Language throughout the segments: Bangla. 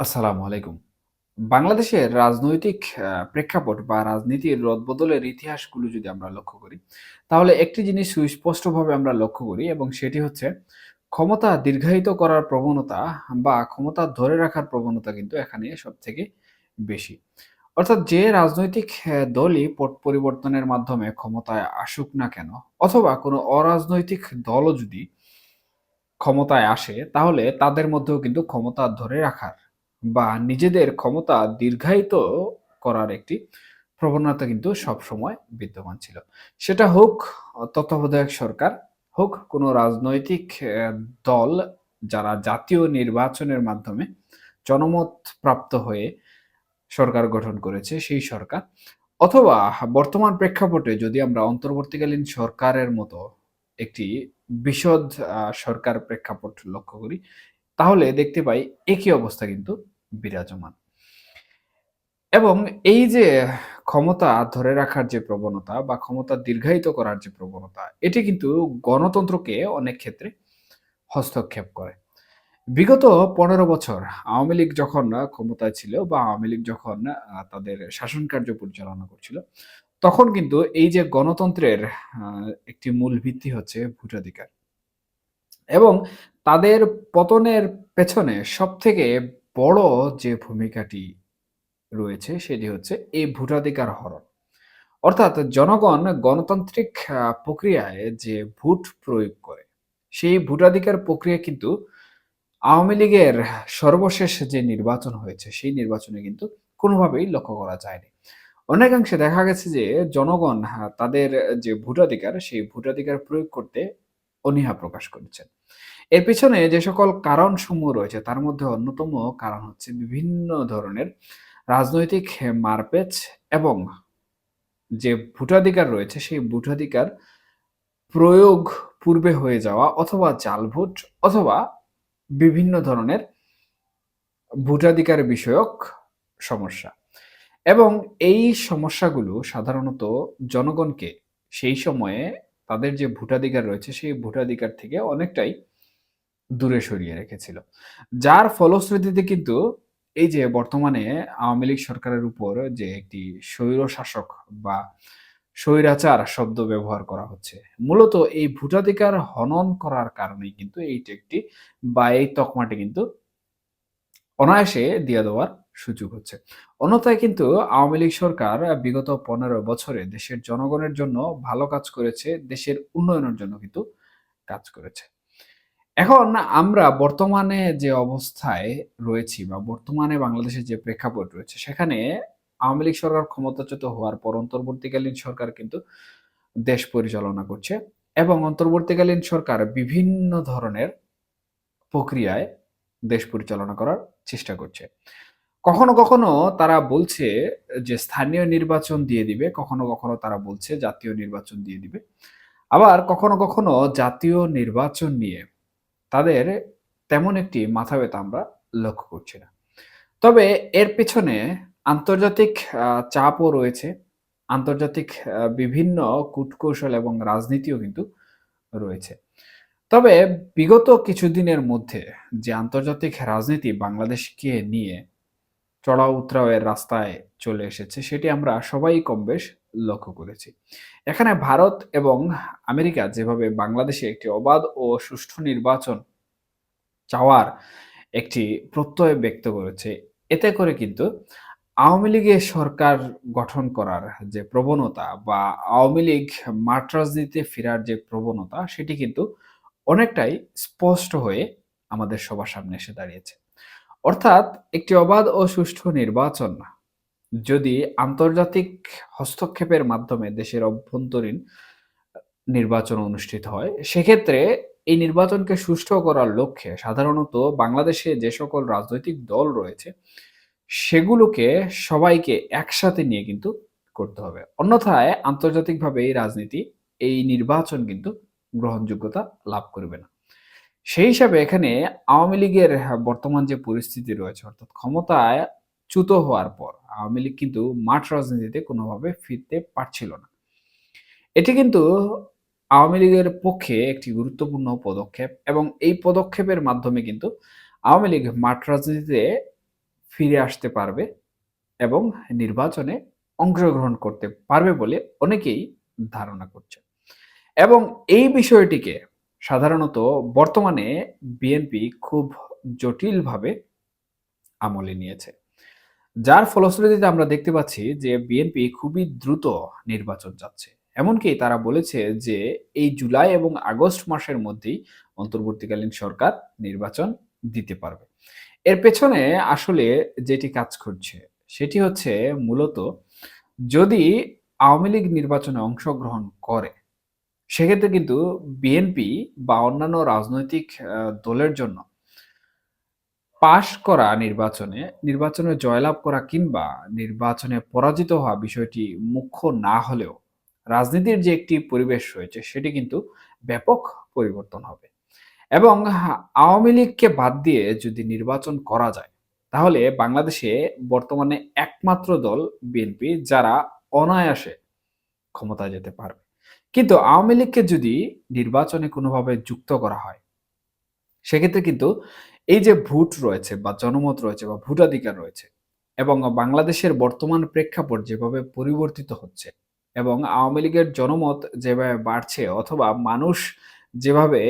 আসসালামু আলাইকুম। বাংলাদেশের রাজনৈতিক প্রেক্ষাপট বা রাজনীতির রদবদলের ইতিহাসগুলো যদি আমরা লক্ষ্য করি, তাহলে একটি জিনিস সুস্পষ্টভাবে আমরা লক্ষ্য করি এবং সেটি হচ্ছে ক্ষমতা দীর্ঘায়িত করার প্রবণতা বা ক্ষমতা ধরে রাখার প্রবণতা কিন্তু এখানে সবথেকে বেশি। অর্থাৎ যে রাজনৈতিক দলই পট পরিবর্তনের মাধ্যমে ক্ষমতায় আসুক না কেন অথবা কোনো অরাজনৈতিক দলও যদি ক্ষমতায় আসে, তাহলে তাদের মধ্যেও কিন্তু ক্ষমতা ধরে রাখার বা নিজেদের ক্ষমতা দীর্ঘায়িত করার একটি প্রবণতা কিন্তু সবসময় বিদ্যমান ছিল। সেটা হোক তত্ত্বাবধায়ক সরকার, হোক কোনো রাজনৈতিক দল যারা জাতীয় নির্বাচনের মাধ্যমে জনমত প্রাপ্ত হয়ে সরকার গঠন করেছে সেই সরকার, অথবা বর্তমান প্রেক্ষাপটে যদি আমরা অন্তর্বর্তীকালীন সরকারের মতো একটি বিশদ সরকার প্রেক্ষাপট লক্ষ্য করি, তাহলে দেখতে পাই একই অবস্থা কিন্তু বিরাজমান। এবং এই যে ক্ষমতা ধরে রাখার যে প্রবণতা বা ক্ষমতা দীর্ঘায়িত করার যে প্রবণতা, এটি কিন্তু গণতন্ত্রকে অনেক ক্ষেত্রে হস্তক্ষেপ করে। বিগত ১৫ বছর আওয়ামী লীগ যখন ক্ষমতায় ছিল বা আওয়ামী লীগ যখন তাদের শাসন কার্য পরিচালনা করছিল, তখন কিন্তু এই যে গণতন্ত্রের আ একটি মূল ভিত্তি হচ্ছে ভোটাধিকার। এবং তাদের পতনের পেছনে সবথেকে বড় যে ভূমিকাটি রয়েছে সেটি হচ্ছে এই ভোটাধিকার হরণ। অর্থাৎ জনগণ গণতান্ত্রিক প্রক্রিয়ায় যে ভোট প্রয়োগ করে, সেই ভোটাধিকার প্রক্রিয়া কিন্তু আওয়ামী লীগের সর্বশেষ যে নির্বাচন হয়েছে, সেই নির্বাচনে কিন্তু কোনোভাবেই লক্ষ্য করা যায়নি। অনেকাংশে দেখা গেছে যে জনগণ তাদের যে ভোটাধিকার, সেই ভোটাধিকার প্রয়োগ করতে অনীহা প্রকাশ করেছেন। এর পেছনে যে সকল কারণসমূহ রয়েছে তার মধ্যে অন্যতম কারণ হচ্ছে বিভিন্ন ধরনের রাজনৈতিক মারপ্যাঁচ এবং যে ভোটাধিকার রয়েছে সেই ভোটাধিকার প্রয়োগ পূর্বে হয়ে যাওয়া অথবা জাল ভোট অথবা বিভিন্ন ধরনের ভোটাধিকার বিষয়ক সমস্যা। এবং এই সমস্যাগুলো সাধারণত জনগণকে সেই সময়ে তাদের যে ভোটাধিকার রয়েছে সেই ভোটাধিকার থেকে অনেকটাই দূরে সরিয়ে রেখেছিল। যার ফলশ্রুতিতে কিন্তু এই যে বর্তমানে আওয়ামী লীগ সরকারের উপর যে একটি স্বৈরশাসক বা স্বৈরাচার শব্দ ব্যবহার করা হচ্ছে। মূলত এই ভোটাধিকার হনন করার কারণেই কিন্তু এইটি একটি বা এই তকমাটি কিন্তু অনায়াসে দিয়ে দেওয়ার সুযোগ হচ্ছে। অন্যথায় কিন্তু আওয়ামী লীগ সরকার বিগত ১৫ বছরে দেশের জনগণের জন্য ভালো কাজ করেছে, দেশের উন্নয়নের জন্য কিন্তু কাজ করেছে। এখন আমরা বর্তমানে যে অবস্থায় রয়েছি বা বর্তমানে বাংলাদেশের যে প্রেক্ষাপট রয়েছে সেখানে আওয়ামী লীগ সরকার ক্ষমতাচ্যুত হওয়ার পর অন্তর্বর্তীকালীন সরকার কিন্তু দেশ পরিচালনা করছে এবং অন্তর্বর্তীকালীন সরকার বিভিন্ন ধরনের প্রক্রিয়ায় দেশ পরিচালনা করার চেষ্টা করছে। কখনো, কখনো তারা বলছে যে স্থানীয় নির্বাচন দিয়ে দিবে, কখনো, কখনো তারা বলছে জাতীয় নির্বাচন দিয়ে দিবে। আবার কখনো, কখনো জাতীয় নির্বাচন নিয়ে তাদের তেমন একটি মাথা ব্যাথা আমরা লক্ষ্য করছি না। তবে এর পেছনে আন্তর্জাতিক চাপও রয়েছে। আন্তর্জাতিক বিভিন্ন কূটকৌশল এবং রাজনীতিও কিন্তু রয়েছে। তবে বিগত কিছুদিনের মধ্যে যে আন্তর্জাতিক রাজনীতি বাংলাদেশকে নিয়ে চড়াও-উতরাওয়ের রাস্তায় চলে এসেছে সেটি আমরা সবাই কমবেশ লক্ষ্য করেছি। এখানে ভারত এবং আমেরিকা যেভাবে বাংলাদেশে একটি অবাধ ও সুষ্ঠু নির্বাচন চাওয়ার একটি প্রত্যয় ব্যক্ত করেছে। এতে করে কিন্তু আওয়ামী লীগের সরকার গঠন করার যে প্রবণতা বা আওয়ামী লীগ মাঠ রাজনীতিতে ফেরার যে প্রবণতা সেটি কিন্তু অনেকটাই স্পষ্ট হয়ে আমাদের সবার সামনে এসে দাঁড়িয়েছে। অর্থাৎ একটি অবাধ ও সুষ্ঠু নির্বাচন যদি আন্তর্জাতিক হস্তক্ষেপের মাধ্যমে দেশের অভ্যন্তরীণ নির্বাচন অনুষ্ঠিত হয়, সেক্ষেত্রে এই নির্বাচনকে সুষ্ঠু করার লক্ষ্যে সাধারণত বাংলাদেশে যে সকল রাজনৈতিক দল রয়েছে, সেগুলোকে সবাইকে একসাথে নিয়ে কিন্তু করতে হবে। অন্যথায় আন্তর্জাতিকভাবে এই রাজনীতি, এই নির্বাচন কিন্তু গ্রহণযোগ্যতা লাভ করবে না। সেই হিসাবে এখানে আওয়ামী লীগের বর্তমান যে পরিস্থিতি রয়েছে অর্থাৎ ক্ষমতায় চ্যুত হওয়ার পর আওয়ামী লীগ কিন্তু মাঠ রাজনীতিতে কোনোভাবে ফিরতে পারছিল না। এটি কিন্তু আওয়ামী লীগের পক্ষে একটি গুরুত্বপূর্ণ পদক্ষেপ এবং এই পদক্ষেপের মাধ্যমে কিন্তু আওয়ামী লীগ মাঠ রাজনীতিতে ফিরে আসতে পারবে এবং নির্বাচনে অংশগ্রহণ করতে পারবে বলে অনেকেই ধারণা করছে। এবং এই বিষয়টিকে সাধারণত বর্তমানে বিএনপি খুব জটিলভাবে আমলে নিয়েছে। যার ফলশ্রুতিতে আমরা দেখতে পাচ্ছি যে বিএনপি খুবই দ্রুত নির্বাচন চাচ্ছে। এমনকি তারা বলেছে যে এই জুলাই এবং আগস্ট মাসের মধ্যেই অন্তর্বর্তীকালীন সরকার নির্বাচন দিতে পারবে। এর পেছনে আসলে যেটি কাজ করছে সেটি হচ্ছে মূলত যদি আওয়ামী লীগ নির্বাচনে অংশগ্রহণ করে সেক্ষেত্রে কিন্তু বিএনপি বা অন্যান্য রাজনৈতিক দলের জন্য পাশ করা নির্বাচনে জয়লাভ করা কিংবা নির্বাচনে পরাজিত হওয়া বিষয়টি মুখ্য না হলেও রাজনীতির যে একটি পরিবেশ রয়েছে সেটি কিন্তু ব্যাপক পরিবর্তন হবে। এবং আওয়ামী লীগকে বাদ দিয়ে যদি নির্বাচন করা যায় তাহলে বাংলাদেশে বর্তমানে একমাত্র দল বিএনপি যারা অনায়াসে ক্ষমতায় যেতে পারবে। কিন্তু আওয়ামী লীগকে যদি নির্বাচনে কোনোভাবে যুক্ত করা হয় সেক্ষেত্রে কিন্তু এই যে ভোট রয়েছে বা জনমত রয়েছে বা ভোটাধিকার রয়েছে এবং বাংলাদেশের বর্তমান প্রেক্ষাপট যেভাবে পরিবর্তিত হচ্ছে এবং আওয়ামী লীগের জনমত যেভাবে বাড়ছে অথবা মানুষ যেভাবে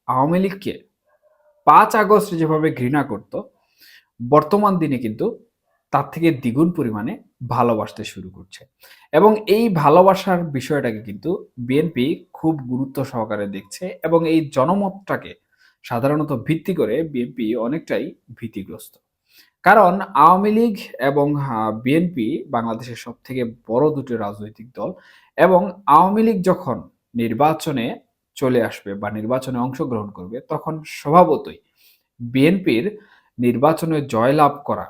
আওয়ামী লীগকে ৫ আগস্ট যেভাবে ঘৃণা করত, বর্তমান দিনে কিন্তু তার থেকে দ্বিগুণ পরিমাণে ভালোবাসতে শুরু করছে। এবং এই ভালোবাসার বিষয়টাকে কিন্তু বিএনপি খুব গুরুত্ব সহকারে দেখছে এবং এই জনমতটাকে সাধারণত ভিত্তি করে বিএনপি অনেকটাই ভীতিগ্রস্ত। কারণ আওয়ামী লীগ এবং বিএনপি বাংলাদেশের সবথেকে বড় দুটি রাজনৈতিক দল এবং আওয়ামী লীগ যখন নির্বাচনে চলে আসবে বা নির্বাচনে অংশগ্রহণ করবে তখন স্বভাবতই বিএনপির নির্বাচনে জয়লাভ করা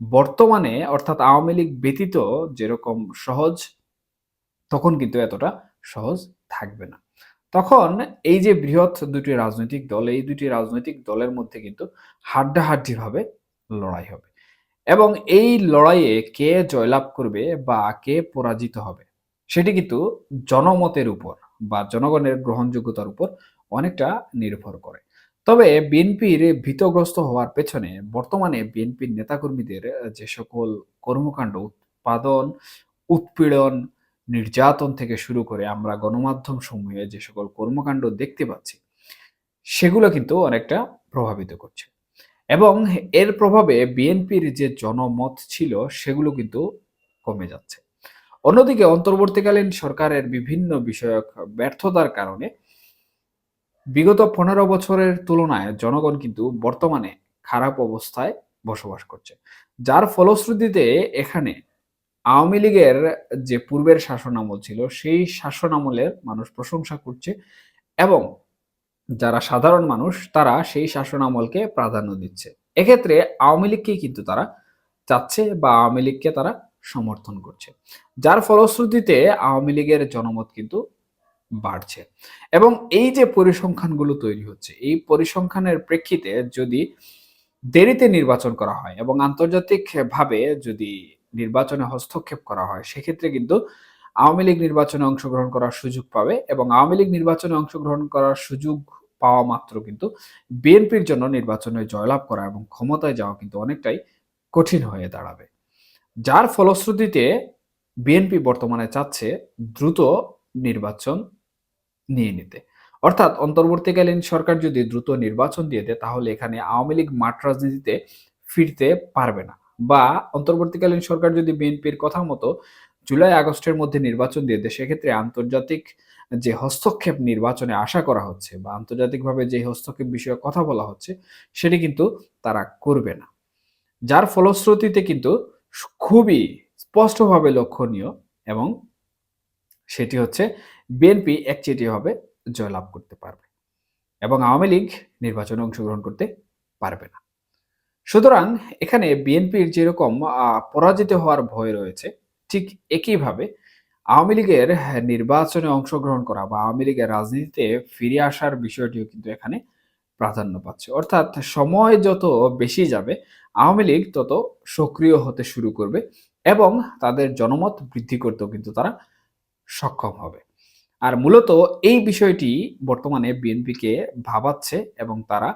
বর্তমানে অর্থাৎ আওয়ামী লীগ ব্যতীত যেরকম সহজ তখন কিন্তু এতটা সহজ থাকবে না। তখন এই যে বৃহৎ দুটি রাজনৈতিক দল এই দুটি রাজনৈতিক দলের মধ্যে কিন্তু হাড্ডাহাড্ডিভাবে লড়াই হবে এবং এই লড়াইয়ে কে জয়লাভ করবে বা কে পরাজিত হবে সেটি কিন্তু জনমতের উপর বা জনগণের গ্রহণযোগ্যতার উপর অনেকটা নির্ভর করে। তবে বিএনপির ভীতগ্রস্ত হওয়ার পেছনে বর্তমানে বিএনপির নেতাকর্মীদের যে সকল কর্মকাণ্ড উৎপাদন, উৎপীড়ন, নির্যাতন থেকে শুরু করে আমরা গণমাধ্যম সমূহে যে সকল কর্মকাণ্ড দেখতে পাচ্ছি সেগুলো কিন্তু অনেকটা প্রভাবিত করছে। এবং এর প্রভাবে বিএনপির যে জনমত ছিল সেগুলো কিন্তু কমে যাচ্ছে। অন্যদিকে অন্তর্বর্তীকালীন সরকারের বিভিন্ন বিষয়ক ব্যর্থতার কারণে বিগত ১৫ বছরের তুলনায় জনগণ কিন্তু বর্তমানে খারাপ অবস্থায় বসবাস করছে। যার ফলশ্রুতিতে এখানে আওয়ামী লীগের যে পূর্বের শাসনামল ছিল সেই শাসনামলের মানুষ প্রশংসা করছে এবং যারা সাধারণ মানুষ তারা সেই শাসনামলকে প্রাধান্য দিচ্ছে। এক্ষেত্রে আওয়ামী লীগকেই কিন্তু তারা চাচ্ছে বা আওয়ামী লীগকে তারা সমর্থন করছে। যার ফলশ্রুতিতে আওয়ামী লীগের জনমত কিন্তু বাড়ছে। এবং এই যে পরিসংখ্যানগুলো তৈরি হচ্ছে, এই পরিসংখ্যানের প্রেক্ষিতে যদি দেরিতে নির্বাচন করা হয় এবং আন্তর্জাতিকভাবে যদি নির্বাচনে হস্তক্ষেপ করা হয়, সেক্ষেত্রে কিন্তু আওয়ামী লীগ নির্বাচনে অংশগ্রহণ করার সুযোগ পাবে এবং আওয়ামী লীগ নির্বাচনে অংশগ্রহণ করার সুযোগ পাওয়া মাত্র কিন্তু বিএনপির জন্য নির্বাচনে জয়লাভ করা এবং ক্ষমতায় যাওয়া কিন্তু অনেকটাই কঠিন হয়ে দাঁড়াবে। যার ফলশ্রুতিতে বিএনপি বর্তমানে চাচ্ছে দ্রুত নির্বাচন নিয়ে নিতে। অর্থাৎ অন্তর্বর্তীকালীন সরকার যদি দ্রুত নির্বাচন দিয়ে দেয় তাহলে এখানে আওয়ামী লীগ মাঠ রাজনীতিতে ফিরতে পারবে না। বা অন্তর্বর্তীকালীন সরকার যদি বিএনপির কথা মতো জুলাই আগস্টের মধ্যে নির্বাচন দিয়ে দেয় সেক্ষেত্রে আন্তর্জাতিক যে হস্তক্ষেপ নির্বাচনে আশা করা হচ্ছে বা আন্তর্জাতিকভাবে যে হস্তক্ষেপ বিষয়ে কথা বলা হচ্ছে সেটি কিন্তু তারা করবে না। যার ফলশ্রুতিতে কিন্তু খুবই স্পষ্টভাবে লক্ষণীয় এবং সেটি হচ্ছে বিএনপি একচেটিয়াভাবে জয়লাভ করতে পারবে এবং আওয়ামী লীগ নির্বাচনে অংশগ্রহণ করতে পারবে না। সুতরাং এখানে বিএনপির যেরকম পরাজিত হওয়ার ভয় রয়েছে ঠিক একইভাবে আওয়ামী লীগের নির্বাচনে অংশগ্রহণ করা বা আওয়ামী লীগের রাজনীতিতে ফিরে আসার বিষয়টিও কিন্তু এখানে প্রাধান্য পাচ্ছে। অর্থাৎ সময় যত বেশি যাবে আওয়ামী লীগ তত সক্রিয় হতে শুরু করবে এবং তাদের জনমত বৃদ্ধি করতেও কিন্তু তারা সক্ষম হবে। আর মূলত এই বিষয়টি বর্তমানে বিএনপিকে ভাবাচ্ছে এবং তারা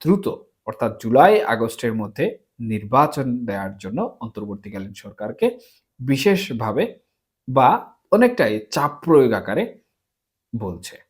দ্রুত অর্থাৎ জুলাই আগস্টের মধ্যে নির্বাচন দেওয়ার জন্য অন্তর্বর্তীকালীন সরকারকে বিশেষভাবে বা অনেকটাই চাপ প্রয়োগ আকারে বলছে।